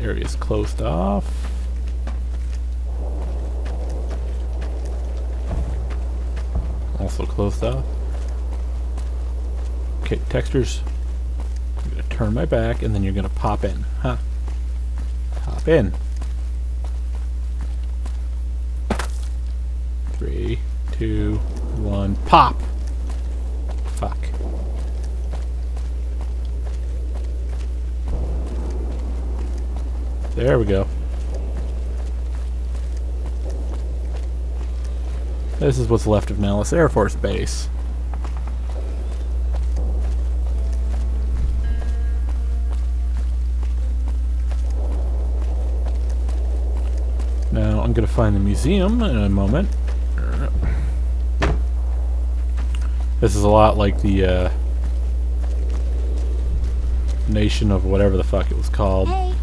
area's closed off. Also closed off. Okay, textures. I'm gonna turn my back and then you're gonna pop in. Huh? Pop in. 3, 2, 1, pop! Fuck. There we go. This is what's left of Nellis Air Force Base. Now I'm going to find the museum in a moment. This is a lot like the nation of whatever the fuck it was called. Hey.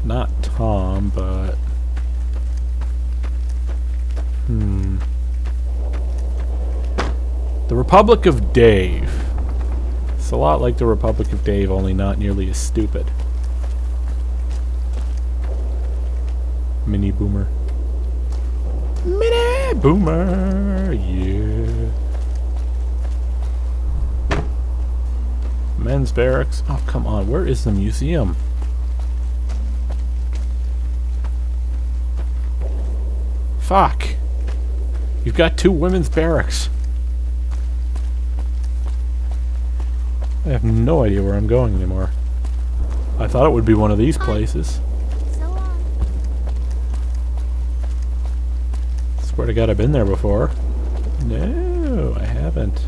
Not Tom, but... The Republic of Dave. It's a lot like the Republic of Dave, only not nearly as stupid. Mini Boomer. Mini Boomer! Yeah. Men's barracks. Oh, come on. Where is the museum? Fuck. You've got 2 women's barracks. I have no idea where I'm going anymore. I thought it would be one of these places. So long. Swear to God, I've been there before. No, I haven't.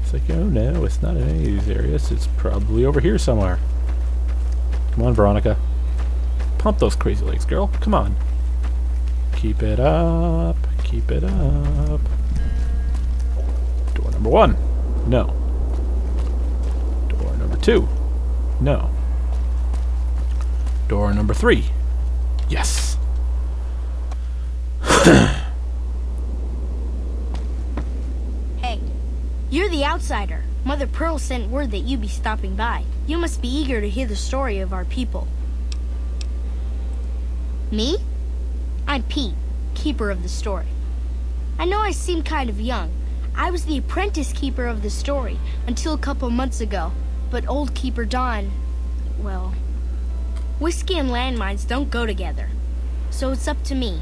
It's like, oh no, it's not in any of these areas. It's probably over here somewhere. Come on, Veronica. Pump those crazy legs, girl. Come on. Keep it up. Keep it up. Door number 1. No. Door number 2. No. Door number 3. Yes. Hey, you're the outsider. Mother Pearl sent word that you'd be stopping by. You must be eager to hear the story of our people. Me? I'm Pete, keeper of the story. I know I seem kind of young. I was the apprentice keeper of the story until a couple months ago. But old Keeper Don, well, whiskey and landmines don't go together. So it's up to me.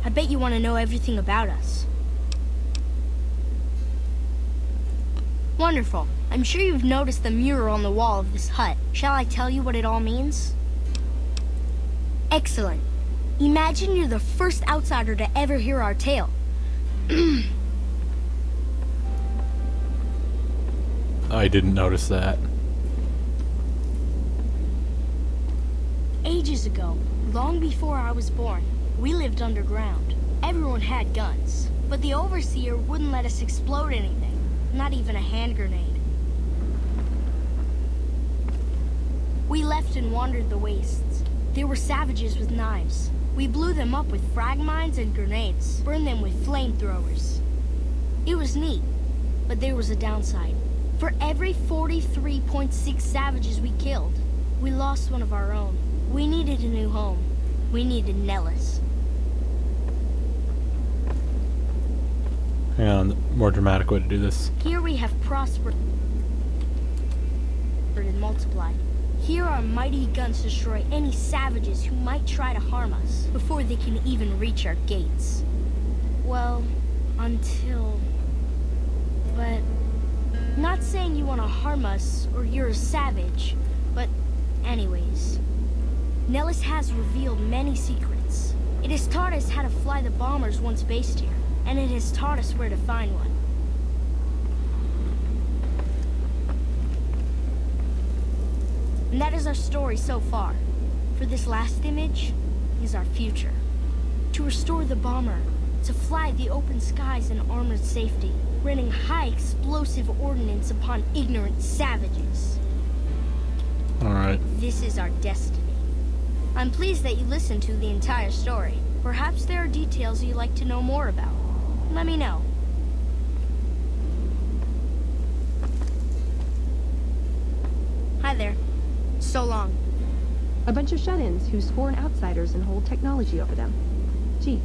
I bet you want to know everything about us. Wonderful. I'm sure you've noticed the mural on the wall of this hut. Shall I tell you what it all means? Excellent. Imagine you're the first outsider to ever hear our tale. I didn't notice that. Ages ago, long before I was born, we lived underground. Everyone had guns, but the overseer wouldn't let us explode anything, not even a hand grenade. We left and wandered the wastes. There were savages with knives. We blew them up with frag mines and grenades, burned them with flamethrowers. It was neat, but there was a downside. For every 43.6 savages we killed, we lost one of our own. We needed a new home. We needed Nellis. Hang on, more dramatic way to do this. Here we have prospered and multiplied. Here our mighty guns destroy any savages who might try to harm us before they can even reach our gates. Well, until... But... Not saying you want to harm us or you're a savage, but anyways. Nellis has revealed many secrets. It has taught us how to fly the bombers once based here, and it has taught us where to find one. And that is our story so far. For this last image is our future. To restore the bomber, to fly the open skies in armored safety, raining high explosive ordnance upon ignorant savages. Alright. This is our destiny. I'm pleased that you listened to the entire story. Perhaps there are details you'd like to know more about. Let me know. Hi there. So long. A bunch of shut-ins who scorn outsiders and hold technology over them. Gee,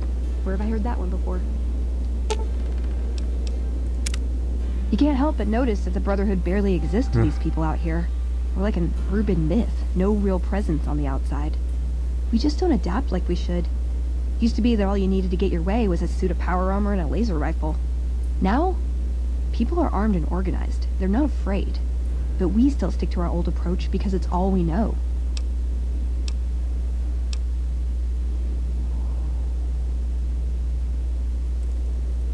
where have I heard that one before? You can't help but notice that the Brotherhood barely exists to these people out here. We're like an urban myth, no real presence on the outside. We just don't adapt like we should. Used to be that all you needed to get your way was a suit of power armor and a laser rifle. Now, people are armed and organized. They're not afraid. But we still stick to our old approach because it's all we know.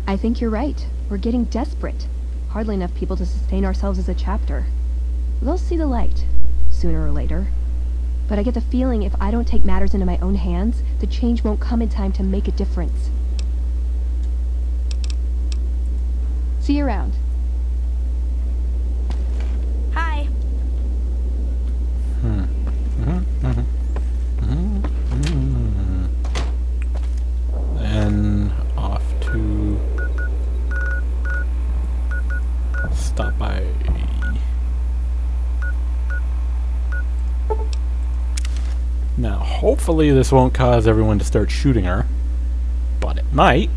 I think you're right. We're getting desperate. Hardly enough people to sustain ourselves as a chapter. They'll see the light, sooner or later. But I get the feeling if I don't take matters into my own hands, the change won't come in time to make a difference. See you around. Hi. And off to stop by. Now, hopefully this won't cause everyone to start shooting her, but it might.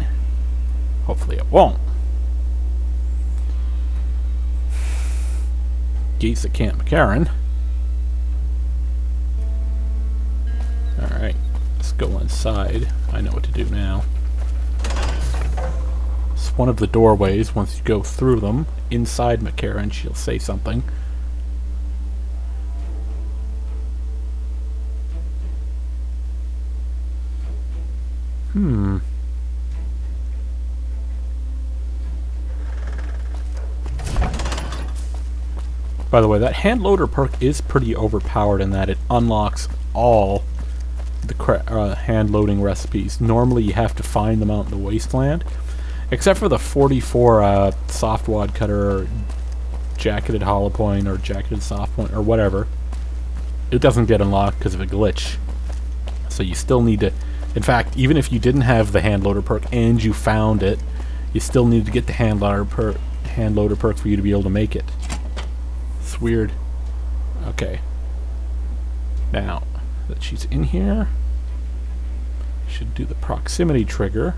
Hopefully it won't. Geese at Camp McCarran. Alright, let's go inside. I know what to do now. It's one of the doorways. Once you go through them, inside McCarran, she'll say something. By the way, that hand loader perk is pretty overpowered in that it unlocks all the hand loading recipes. Normally you have to find them out in the wasteland, except for the 44 soft wad cutter, or jacketed hollow point, or jacketed soft point, or whatever. It doesn't get unlocked because of a glitch. So you still need to... In fact, even if you didn't have the hand loader perk and you found it, you still need to get the hand loader perk for you to be able to make it. It's weird. Okay. Now that she's in here, should do the proximity trigger.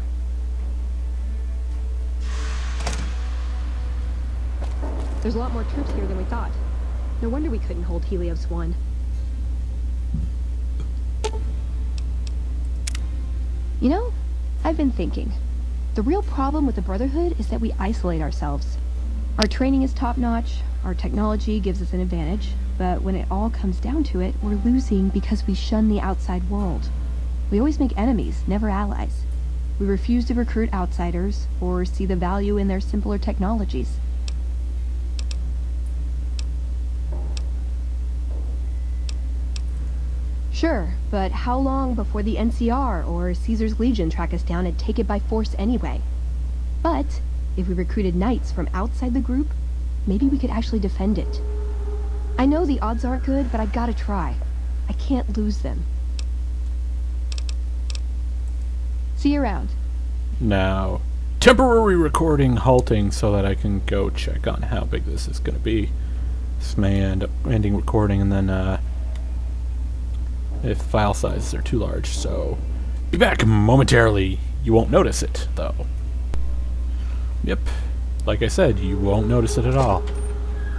There's a lot more troops here than we thought. No wonder we couldn't hold Helios 1. You know, I've been thinking. The real problem with the Brotherhood is that we isolate ourselves. Our training is top-notch, our technology gives us an advantage, but when it all comes down to it, we're losing because we shun the outside world. We always make enemies, never allies. We refuse to recruit outsiders, or see the value in their simpler technologies. Sure, but how long before the NCR or Caesar's Legion track us down and take it by force anyway? But if we recruited knights from outside the group, maybe we could actually defend it. I know the odds aren't good, but I gotta try. I can't lose them. See you around. Now, temporary recording halting so that I can go check on how big this is going to be. This may end up ending recording, and then if file sizes are too large, so be back momentarily. You won't notice it, though. Yep, like I said, you won't notice it at all.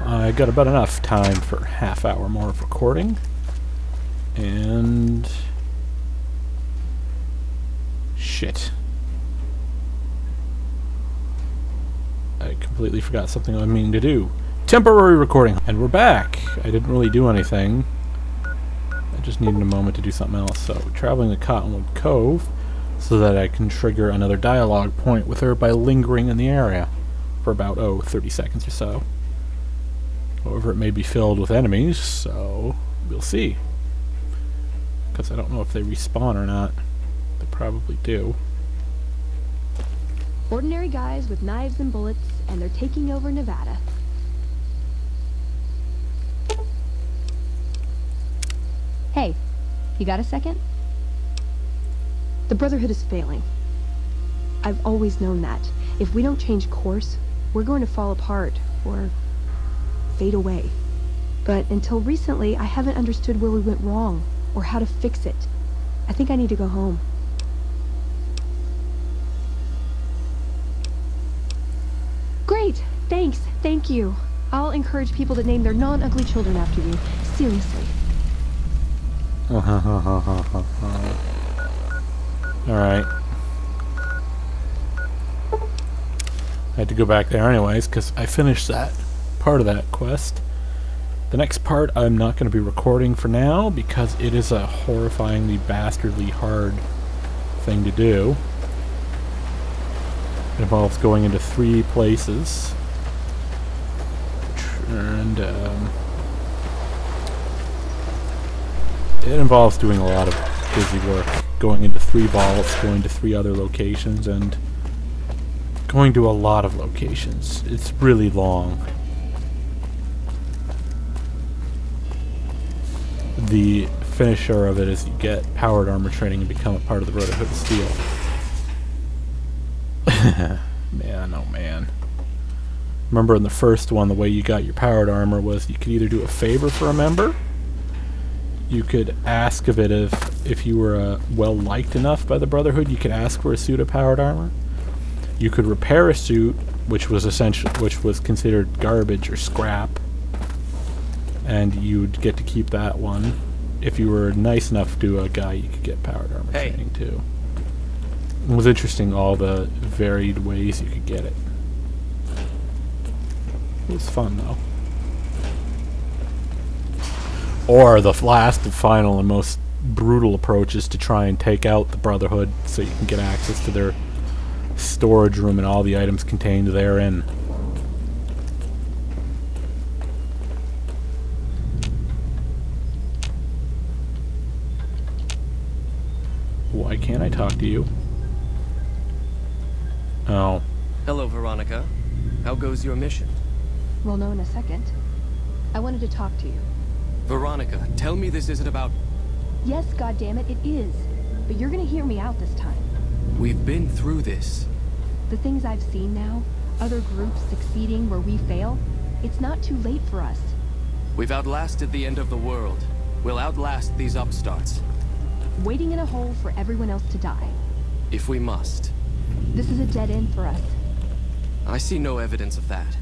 I got about enough time for half hour more of recording, and shit. I completely forgot something I was meaning to do. Temporary recording, and we're back. I didn't really do anything. I just needed a moment to do something else. So, traveling to Cottonwood Cove so that I can trigger another dialogue point with her by lingering in the area for about, 30 seconds or so. However, it may be filled with enemies, so we'll see. Because I don't know if they respawn or not. They probably do. Ordinary guys with knives and bullets, and they're taking over Nevada. Hey, you got a second? The Brotherhood is failing. I've always known that. If we don't change course, we're going to fall apart, or fade away. But until recently, I haven't understood where we went wrong, or how to fix it. I think I need to go home. Great! Thanks! Thank you! I'll encourage people to name their non-ugly children after you. Seriously. Alright. I had to go back there anyways, because I finished that part of that quest. The next part I'm not going to be recording for now, because it is a horrifyingly bastardly hard thing to do. It involves going into 3 places. And it involves doing a lot of busy work. Going into 3 vaults, going to 3 other locations, and going to a lot of locations. It's really long. The finisher of it is you get powered armor training and become a part of the Brotherhood of Steel. Man, oh man. Remember in the first one, the way you got your powered armor was you could either do a favor for a member, you could ask of it if you were well-liked enough by the Brotherhood, you could ask for a suit of powered armor. You could repair a suit, which was considered garbage or scrap, and you'd get to keep that one. If you were nice enough to a guy, you could get powered armor training too. It was interesting all the varied ways you could get it. It was fun though. Or the last and final and most brutal approach is to try and take out the Brotherhood so you can get access to their storage room and all the items contained therein. Why can't I talk to you? Oh. Hello, Veronica. How goes your mission? We'll know in a second. I wanted to talk to you. Veronica, tell me this isn't about... Yes, goddammit, it is. But you're gonna hear me out this time. We've been through this. The things I've seen now, other groups succeeding where we fail, it's not too late for us. We've outlasted the end of the world. We'll outlast these upstarts. Waiting in a hole for everyone else to die. If we must. This is a dead end for us. I see no evidence of that.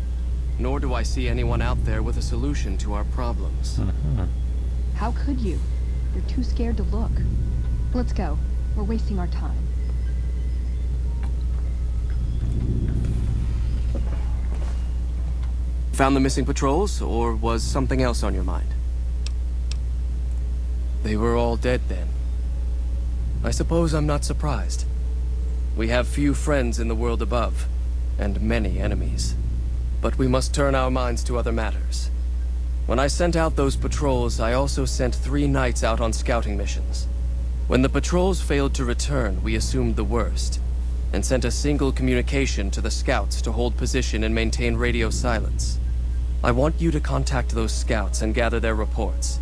Nor do I see anyone out there with a solution to our problems. How could you? You're too scared to look. Let's go. We're wasting our time. Found the missing patrols, or was something else on your mind? They were all dead then. I suppose I'm not surprised. We have few friends in the world above, and many enemies. But we must turn our minds to other matters. When I sent out those patrols, I also sent 3 knights out on scouting missions. When the patrols failed to return, we assumed the worst, and sent a single communication to the scouts to hold position and maintain radio silence. I want you to contact those scouts and gather their reports.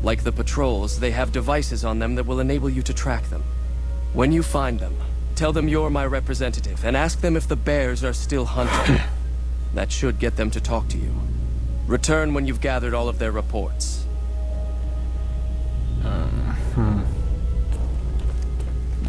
Like the patrols, they have devices on them that will enable you to track them. When you find them, tell them you're my representative, and ask them if the bears are still hunting. That should get them to talk to you. Return when you've gathered all of their reports.